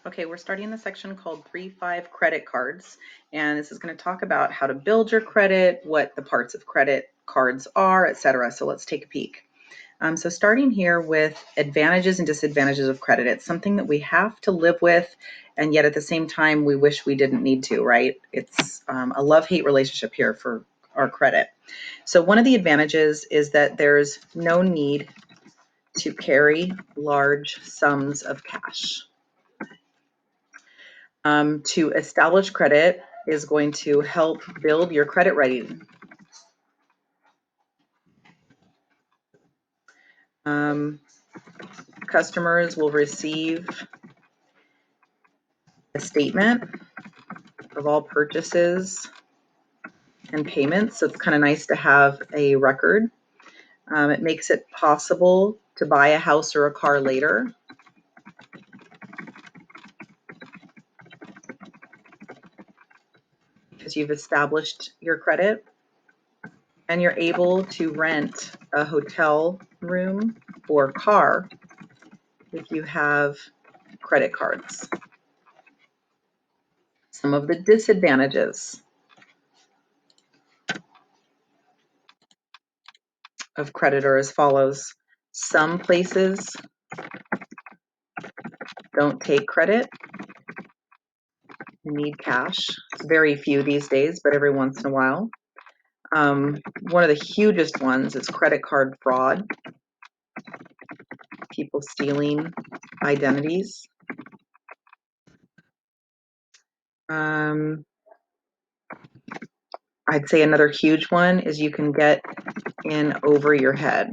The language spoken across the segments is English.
Okay, we're starting the section called 3-5 credit cards, and this is going to talk about how to build your credit, what the parts of credit cards are, etc. So let's take a peek. So starting here with advantages and disadvantages of credit. It's something that we have to live with, and yet at the same time, we wish we didn't need to, right? It's a love-hate relationship here for our credit. So one of the advantages is that there's no need to carry large sums of cash. To establish credit is going to help build your credit rating. Customers will receive a statement of all purchases and payments. So it's kind of nice to have a record. It makes it possible to buy a house or a car later. Because you've established your credit, and you're able to rent a hotel room or car if you have credit cards. Some of the disadvantages of credit are as follows. Some places don't take credit. You need cash. It's very few these days, but every once in a while. One of the hugest ones is credit card fraud. People stealing identities. I'd say another huge one is you can get in over your head.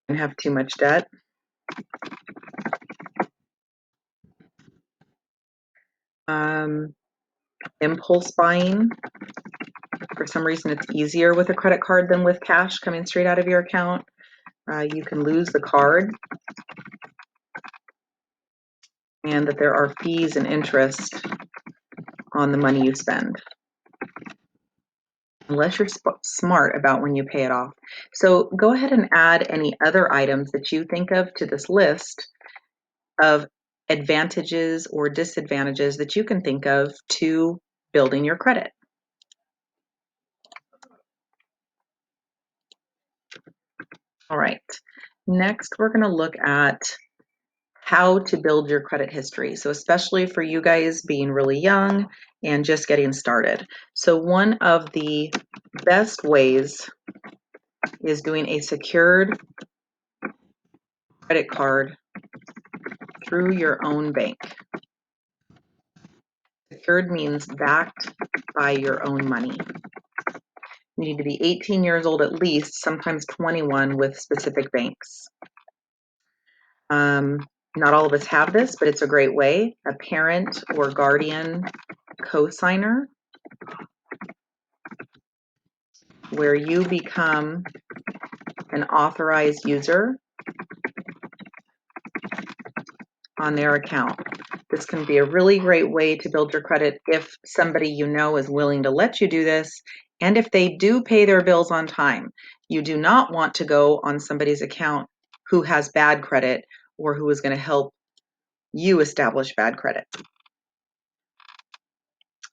And have too much debt. Impulse buying. For some reason, it's easier with a credit card than with cash coming straight out of your account. You can lose the card, and that there are fees and interest on the money you spend, unless you're smart about when you pay it off. So go ahead and add any other items that you think of to this list of advantages or disadvantages that you can think of to building your credit. All right, next we're going to look at how to build your credit history. So especially for you guys being really young and just getting started. So one of the best ways is doing a secured credit card through your own bank. Secured means backed by your own money. You need to be 18 years old at least, sometimes 21 with specific banks. Not all of us have this, but it's a great way. A parent or guardian co-signer, where you become an authorized user on their account. This can be a really great way to build your credit if somebody you know is willing to let you do this, and if they do pay their bills on time. You do not want to go on somebody's account who has bad credit or who is going to help you establish bad credit.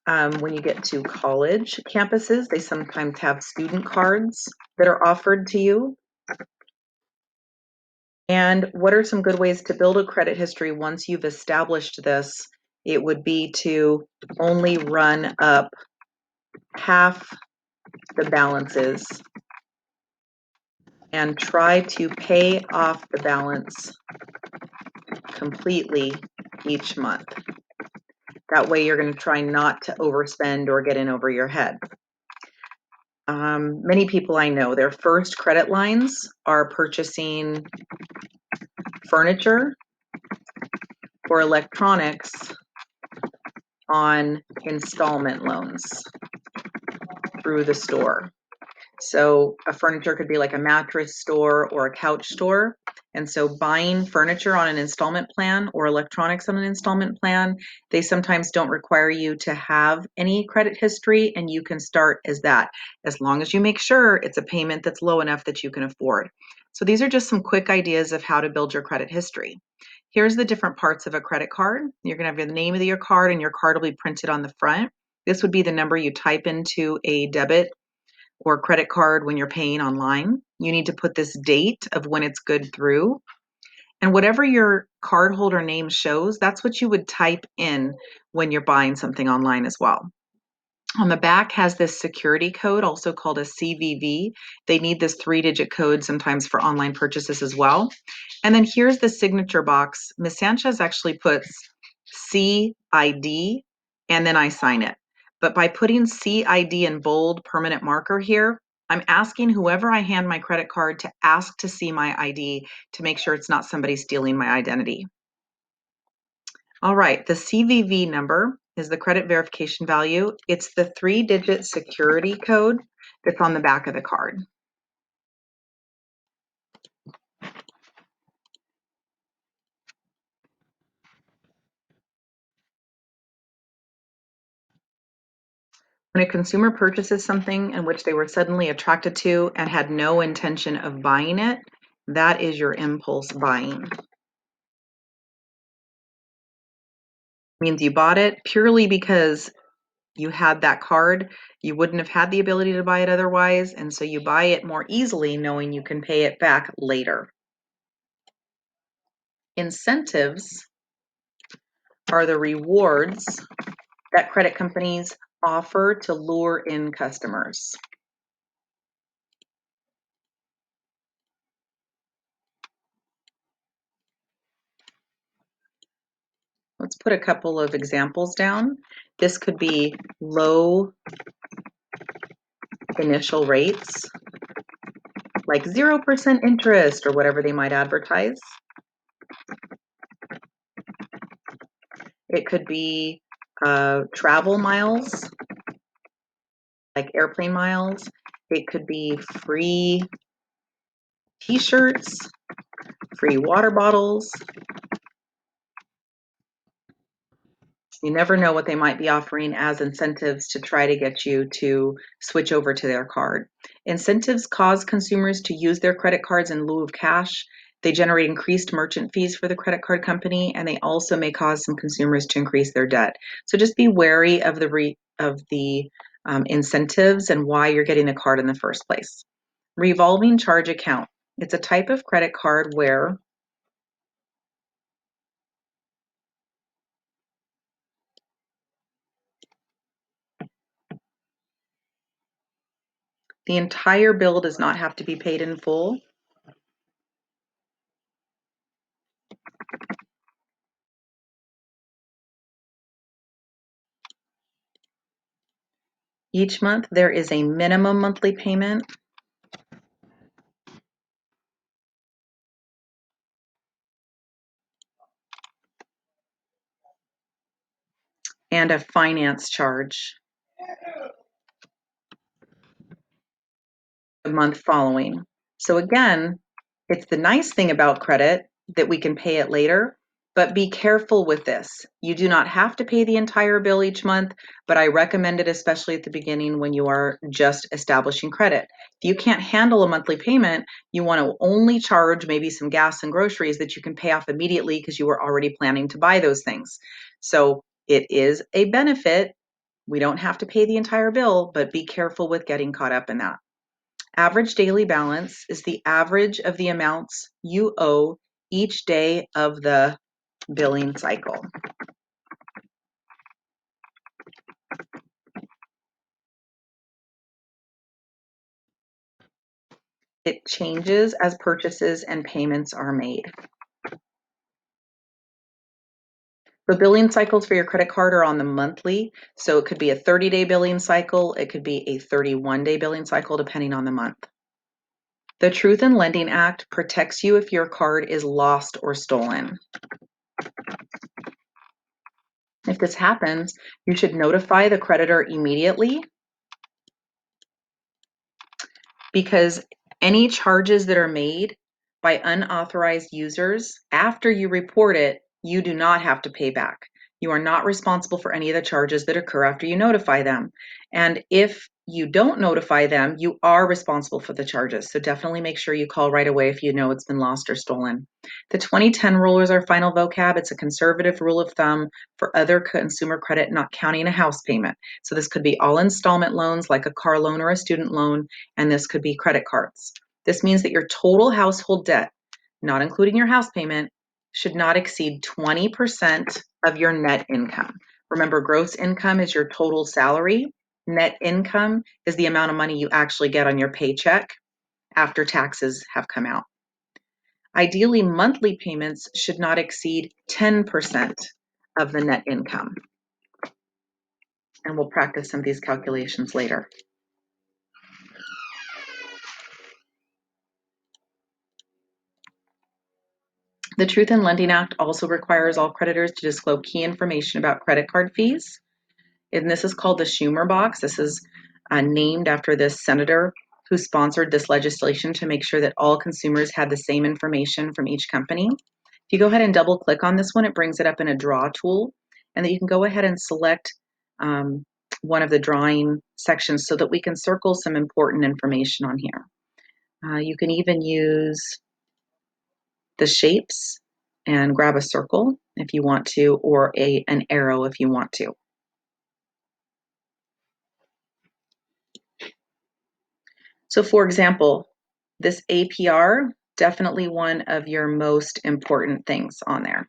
When you get to college campuses, they sometimes have student cards that are offered to you. And what are some good ways to build a credit history once you've established this? It would be to only run up half the balances and try to pay off the balance completely each month. That way you're going to try not to overspend or get in over your head. Many people I know, their first credit lines are purchasing furniture or electronics on installment loans through the store. So a furniture could be like a mattress store or a couch store. And so buying furniture on an installment plan or electronics on an installment plan, they sometimes don't require you to have any credit history, and you can start as that, as long as you make sure it's a payment that's low enough that you can afford. So these are just some quick ideas of how to build your credit history. Here's the different parts of a credit card. You're going to have the name of your card, and your card will be printed on the front. This would be the number you type into a debit or credit card when you're paying online. You need to put this date of when it's good through. And whatever your cardholder name shows, that's what you would type in when you're buying something online as well. On the back has this security code, also called a CVV. They need this 3-digit code sometimes for online purchases as well. And then here's the signature box. Ms. Sanchez actually puts CID, and then I sign it. But by putting CID in bold permanent marker here, I'm asking whoever I hand my credit card to ask to see my ID to make sure it's not somebody stealing my identity. All right, the CVV number is the credit verification value. It's the 3-digit security code that's on the back of the card. When a consumer purchases something in which they were suddenly attracted to and had no intention of buying it, that is your impulse buying. Means you bought it purely because you had that card. You wouldn't have had the ability to buy it otherwise, and so you buy it more easily knowing you can pay it back later. Incentives are the rewards that credit companies offer to lure in customers. Let's put a couple of examples down. This could be low initial rates, like 0% interest or whatever they might advertise. It could be travel miles, like airplane miles. It could be free t-shirts, free water bottles. You never know what they might be offering as incentives to try to get you to switch over to their card. Incentives cause consumers to use their credit cards in lieu of cash. They generate increased merchant fees for the credit card company, and they also may cause some consumers to increase their debt. So just be wary of the incentives and why you're getting the card in the first place. Revolving charge account. It's a type of credit card where the entire bill does not have to be paid in full. Each month, there is a minimum monthly payment and a finance charge the month following. So again, it's the nice thing about credit that we can pay it later, but be careful with this. You do not have to pay the entire bill each month, but I recommend it especially at the beginning when you are just establishing credit. If you can't handle a monthly payment, you want to only charge maybe some gas and groceries that you can pay off immediately because you were already planning to buy those things. So it is a benefit. We don't have to pay the entire bill, but be careful with getting caught up in that. Average daily balance is the average of the amounts you owe each day of the billing cycle. It changes as purchases and payments are made. The billing cycles for your credit card are on the monthly, so it could be a 30-day billing cycle, it could be a 31-day billing cycle, depending on the month. The Truth in Lending Act protects you if your card is lost or stolen. If this happens, you should notify the creditor immediately. because any charges that are made by unauthorized users after you report it, you do not have to pay back. You are not responsible for any of the charges that occur after you notify them. And if you don't notify them, you are responsible for the charges. So definitely make sure you call right away if you know it's been lost or stolen. The 2010 rule is our final vocab. It's a conservative rule of thumb for other consumer credit not counting a house payment. So this could be all installment loans like a car loan or a student loan, and this could be credit cards. This means that your total household debt, not including your house payment, should not exceed 20% of your net income. Remember, gross income is your total salary. Net income is the amount of money you actually get on your paycheck after taxes have come out. Ideally, monthly payments should not exceed 10% of the net income. And we'll practice some of these calculations later. The Truth in Lending Act also requires all creditors to disclose key information about credit card fees. And this is called the Schumer box. This is named after this senator who sponsored this legislation to make sure that all consumers had the same information from each company. If you go ahead and double click on this one, it brings it up in a draw tool, and that you can go ahead and select one of the drawing sections so that we can circle some important information on here. You can even use the shapes and grab a circle if you want to, or an arrow if you want to. So for example, this APR, definitely one of your most important things on there.